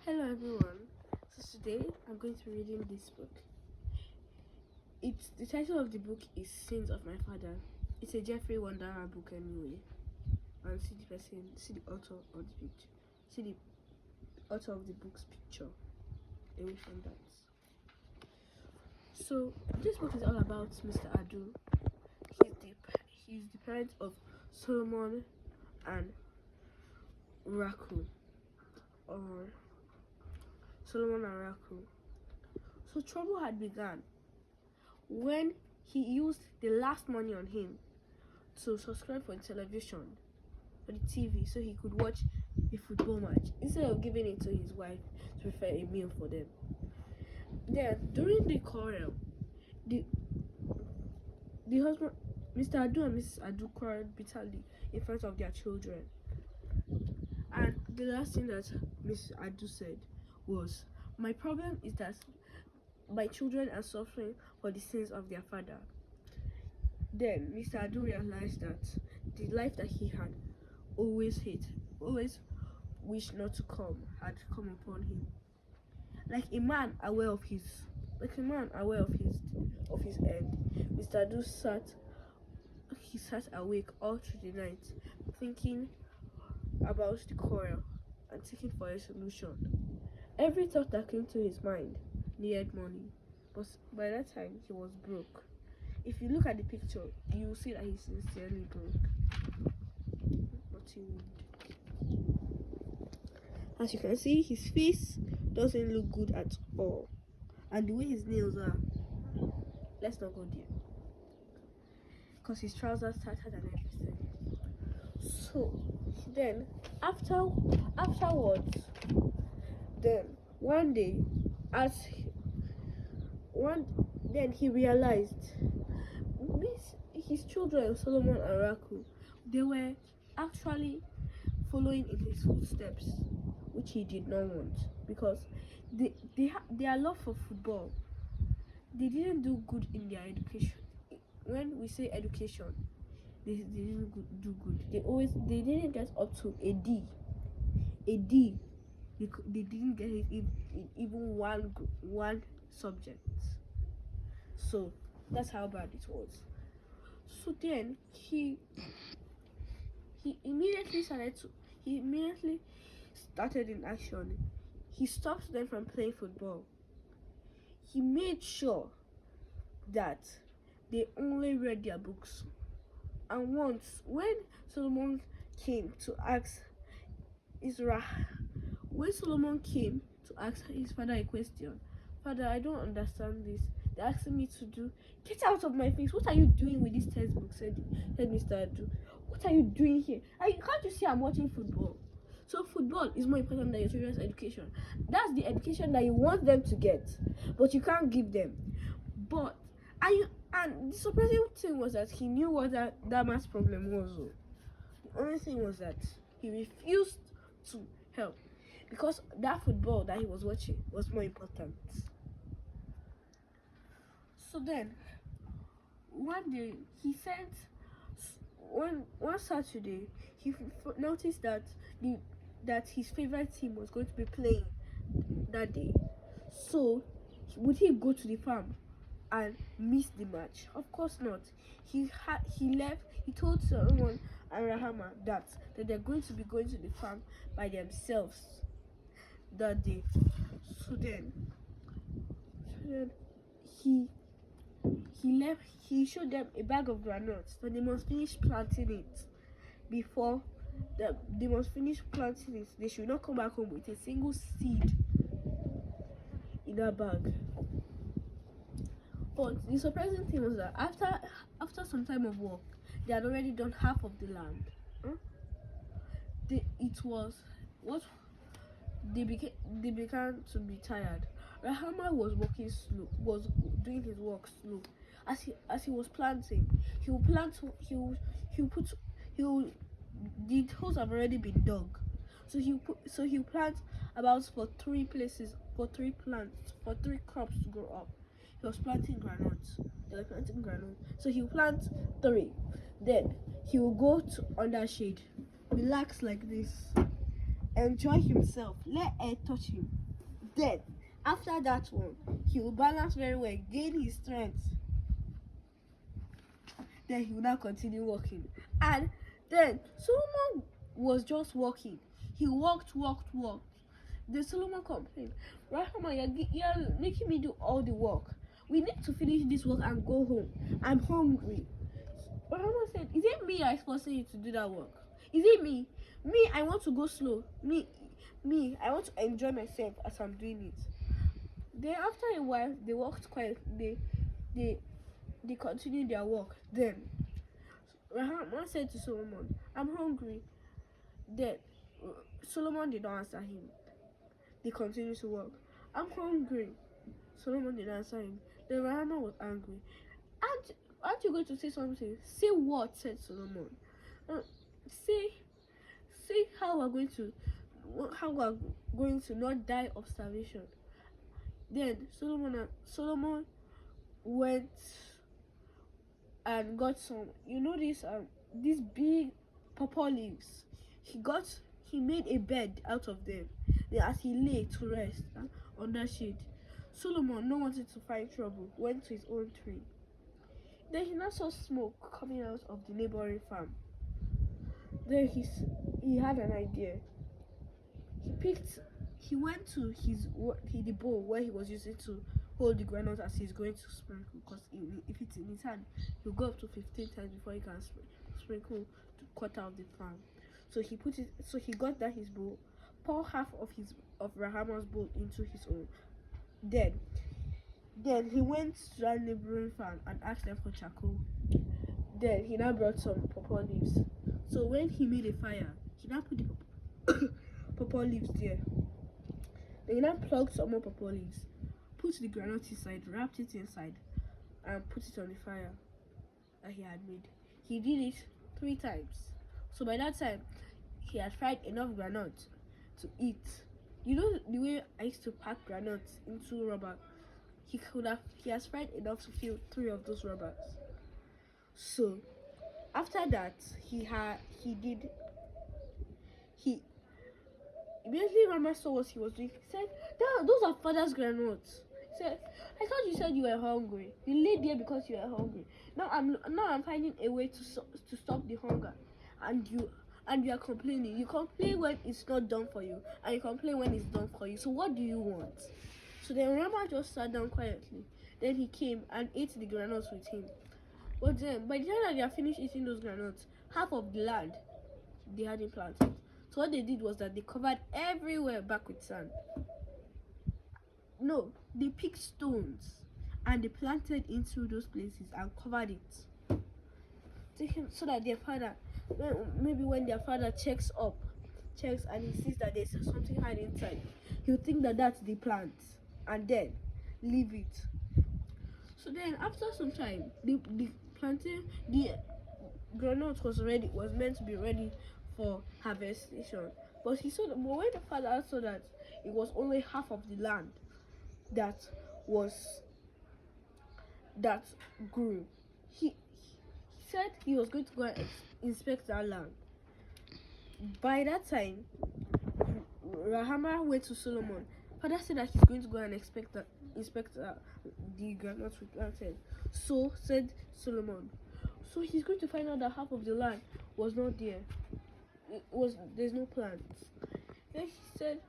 Hello everyone. So today I'm going to be reading this book. It's the title of the book is Sins of My Father. It's a Jeffrey Wonderer book anyway. And see the author of the picture. See the author of the book's picture. Away from that. So this book is all about Mr. Adu. He's the parent of Solomon and Raku. Or Solomon and Raku. So trouble had begun when he used the last money on him to subscribe for the television, for the TV, so he could watch a football match instead of giving it to his wife to prepare a meal for them. Then, during the quarrel, the husband, Mr. Adu and Mrs. Adu quarreled bitterly in front of their children. And the last thing that Mrs. Adu said was, "My problem is that my children are suffering for the sins of their father." Then Mr. Adu realized that the life that he had always wished not to come had come upon him. Like a man aware of his end, Mr. Adu sat awake all through the night, thinking about the quarrel and seeking for a solution. Every thought that came to his mind needed money, but by that time he was broke. If you look at the picture, you will see that he's sincerely broke. But he would. As you can see, his face doesn't look good at all. And the way his nails are, let's not go there. Because his trousers tattered and everything. So then afterwards, then one day, then he realized his children, Solomon and Raku, they were actually following in his footsteps, which he did not want, because their love for football, they didn't do good in their education. When we say education, they didn't do good. They didn't get up to a D. They didn't get it in even one subject. So that's how bad it was. So then he immediately started in action. He stopped them from playing football. He made sure that they only read their books. And once, when Solomon came to ask his father a question, "Father, I don't understand this. They're asking me to do. Get out of my face! What are you doing with this textbook?" said Mr. Adu. "What are you doing here? Can't you see I'm watching football?" So football is more important than your children's education. That's the education that you want them to get, but you can't give them. And the surprising thing was that he knew what that man's problem was. The only thing was that he refused to help, because that football that he was watching was more important. So then, one day one Saturday, he noticed that his favorite team was going to be playing that day. So would he go to the farm and miss the match? Of course not. He left. He told Solomon and Rahama that they're going to be going to the farm by themselves that day. So then he left. He showed them a bag of granules, so they must finish planting it before they must finish planting it. They should not come back home with a single seed in that bag. But the surprising thing was that after some time of work, they had already done half of the land. They began to be tired. Rahama was doing his work slow. As he was planting, the holes have already been dug. So he'll plant about for three crops to grow up. He was planting granules. They were planting granules. So he'll plant 3. Then he will go to under shade, relax like this. enjoy himself. Let air touch him. Then, after that one, he will balance very well, gain his strength. Then he will now continue walking. And then Solomon was just walking. He walked. Then Solomon complained, Rahama, you're making me do all the work. We need to finish this work and go home. I'm hungry. Rahama said, is it me I forcing you to do that work? Is it me? Me, I want to go slow. Me, I want to enjoy myself as I'm doing it. Then after a while, they walked quietly. They continued their walk. Then Rahama said to Solomon, I'm hungry. Then Solomon did not answer him. They continued to walk. I'm hungry. Solomon did not answer him. Then Rahama was angry. Aren't you going to say something? Say what? Said Solomon. Say how we're going to not die of starvation. Then Solomon went and got some, these big pawpaw leaves. He made a bed out of them. Then as he lay to rest under shade, Solomon, not wanting to find trouble, went to his own tree. Then he now saw smoke coming out of the neighboring farm. Then he had an idea. He went to the bowl where he was using to hold the groundnut as he's going to sprinkle, because if it's in his hand, he'll go up to 15 times before he can sprinkle to quarter of the farm. So he got that his bowl, pour half of Rahama's bowl into his own. Then he went to that neighboring farm and asked them for charcoal. Then he now brought some pawpaw leaves. So when he made a fire, he now put the pawpaw leaves there. Then he now plucked some more pawpaw leaves, put the granite inside, wrapped it inside, and put it on the fire that he had made. He did it 3 times. So by that time, he had fried enough granite to eat. You know the way I used to pack granite into rubber? He has fried enough to fill 3 of those rubbers. So after that, immediately Rama saw what he was doing. He said, those are father's granules. He said, I thought you said you were hungry. You laid there because you were hungry. Now I'm finding a way to stop the hunger. And you are complaining. You complain when it's not done for you, and you complain when it's done for you. So what do you want? So then Rama just sat down quietly. Then he came and ate the granules with him. But then, by the time that they had finished eating those granules, half of the land they hadn't planted. So what they did was that they covered everywhere back with sand. No, they picked stones and they planted into those places and covered it. So that their father, maybe when their father checks and he sees that there's something hiding inside, he'll think that that's the plant and then leave it. So then after some time, the granite was meant to be ready for harvestation. But when the father saw that it was only half of the land that grew, he said he was going to go and inspect that land. By that time, Rahama went to Solomon. Father said that he's going to go and inspect the groundnut we planted. So said Solomon. So he's going to find out that half of the land was not there. There's no plants. Then he said,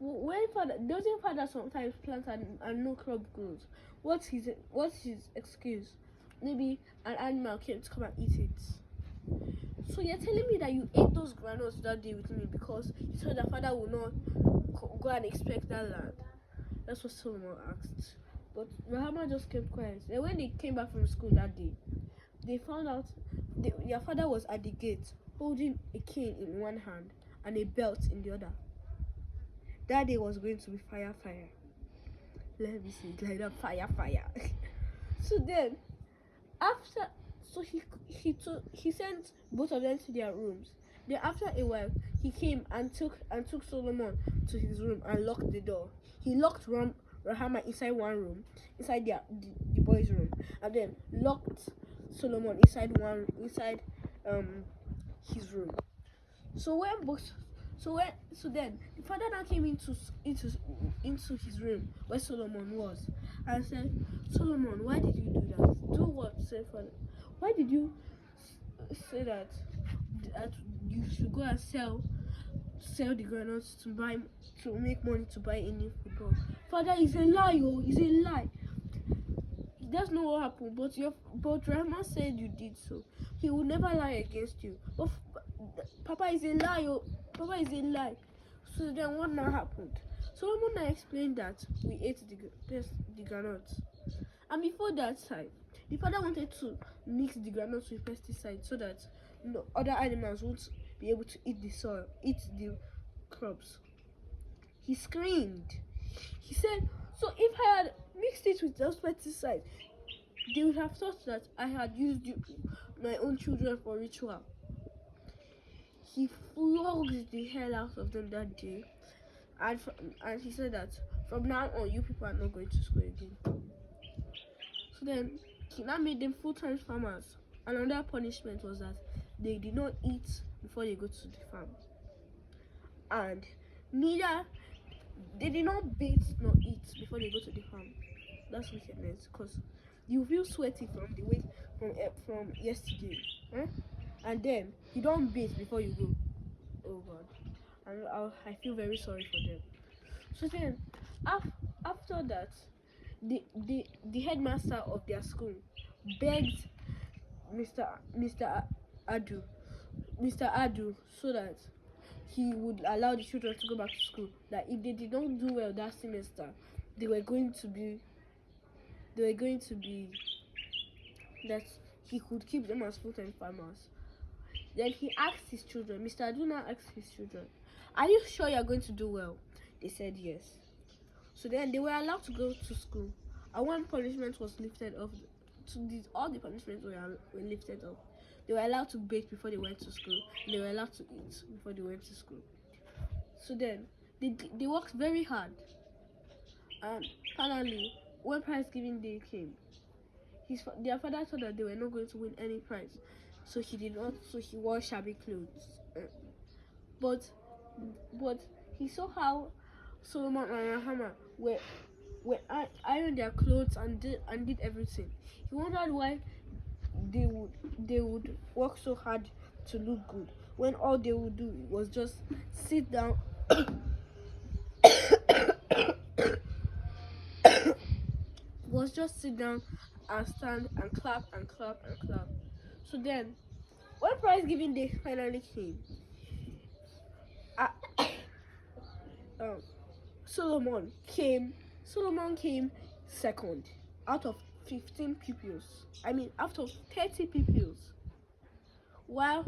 doesn't father sometimes plant and no crop grows? What's his excuse? Maybe an animal came to come and eat it. So you're telling me that you ate those granules that day with me because you thought that father would not go and inspect that land? That's what Solomon asked. But Rahama just kept quiet. Then when they came back from school that day, they found out their father was at the gate holding a cane in one hand and a belt in the other. That day was going to be fire. Let me see it like that, fire. So then, he sent both of them to their rooms. Then after a while, he came and took Solomon to his room and locked the door. He locked Rahama inside one room, inside the boys' room, and then locked Solomon inside his room. So when both So then the father now came into his room where Solomon was and said, Solomon, why did you do that? Do what? Said father. Why did you say that you should go and sell the granules to make money to buy a new football? Father, is a lie, oh, it's a lie. That's not what happened, but Rahman said you did so. He will never lie against you. But Papa is a lie, oh. Papa is a lie. So then what now happened? Solomon now explained that we ate the granules. And before that time, the father wanted to mix the granules with pesticides so that other animals won't be able to eat the soil, eat the crops. He screamed. He said, so if I had mixed it with those pesticides, they would have thought that I had used my own children for ritual. He flogged the hell out of them that day, and he said that from now on, you people are not going to school again. So then he now made them full-time farmers. Another punishment was that they did not eat before they go to the farm, and they did not bathe nor eat before they go to the farm. That's wickedness, because you feel sweaty from the weight from yesterday, and then you don't bathe before you go. Oh God, and I feel very sorry for them. So then, after that, the headmaster of their school begged Mr. Adu so that he would allow the children to go back to school. That if they did not do well that semester, they were going to be that he could keep them as full-time farmers. Then he asked his children, Mr. Aduna asked his children, are you sure you're going to do well? They said yes. So then they were allowed to go to school. And one punishment was lifted off. All the punishments were lifted off. They were allowed to bathe before they went to school. And they were allowed to eat before they went to school. So then they worked very hard. And finally, when prize giving day came, their father thought that they were not going to win any prize, so he did not. So he wore shabby clothes. But he saw how Solomon and Rahama were ironed their clothes and did everything. He wondered why they would work so hard to look good when all they would do was just sit down and stand and clap and clap and clap. So then, when prize giving day finally came, Solomon came second out of 15 pupils. Out of 30 pupils. While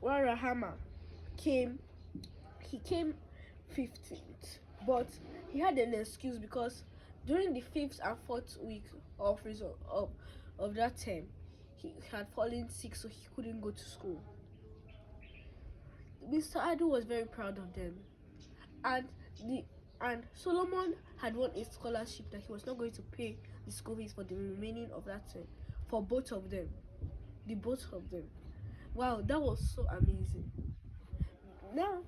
Rahama came 15th, but he had an excuse because during the 5th and 4th week of that term, he had fallen sick, so he couldn't go to school. Mr. Adu was very proud of them, and Solomon had won a scholarship that he was not going to pay the school fees for the remaining of that term for both of them. Wow, that was so amazing. Now,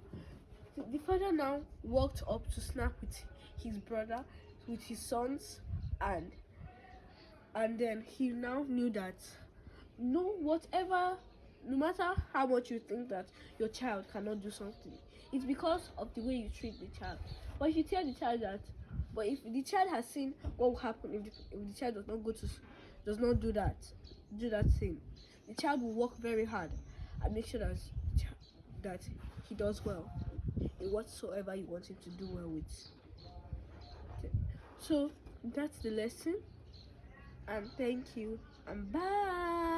the father now walked up to snap with his brother, with his sons, and then he now knew that no matter how much you think that your child cannot do something, it's because of the way you treat the child. But if you tell the child that, but if the child has seen what will happen if the child does not do that thing, the child will work very hard and make sure that he does well in whatsoever you want him to do well with. Okay. So that's the lesson, and thank you, and bye.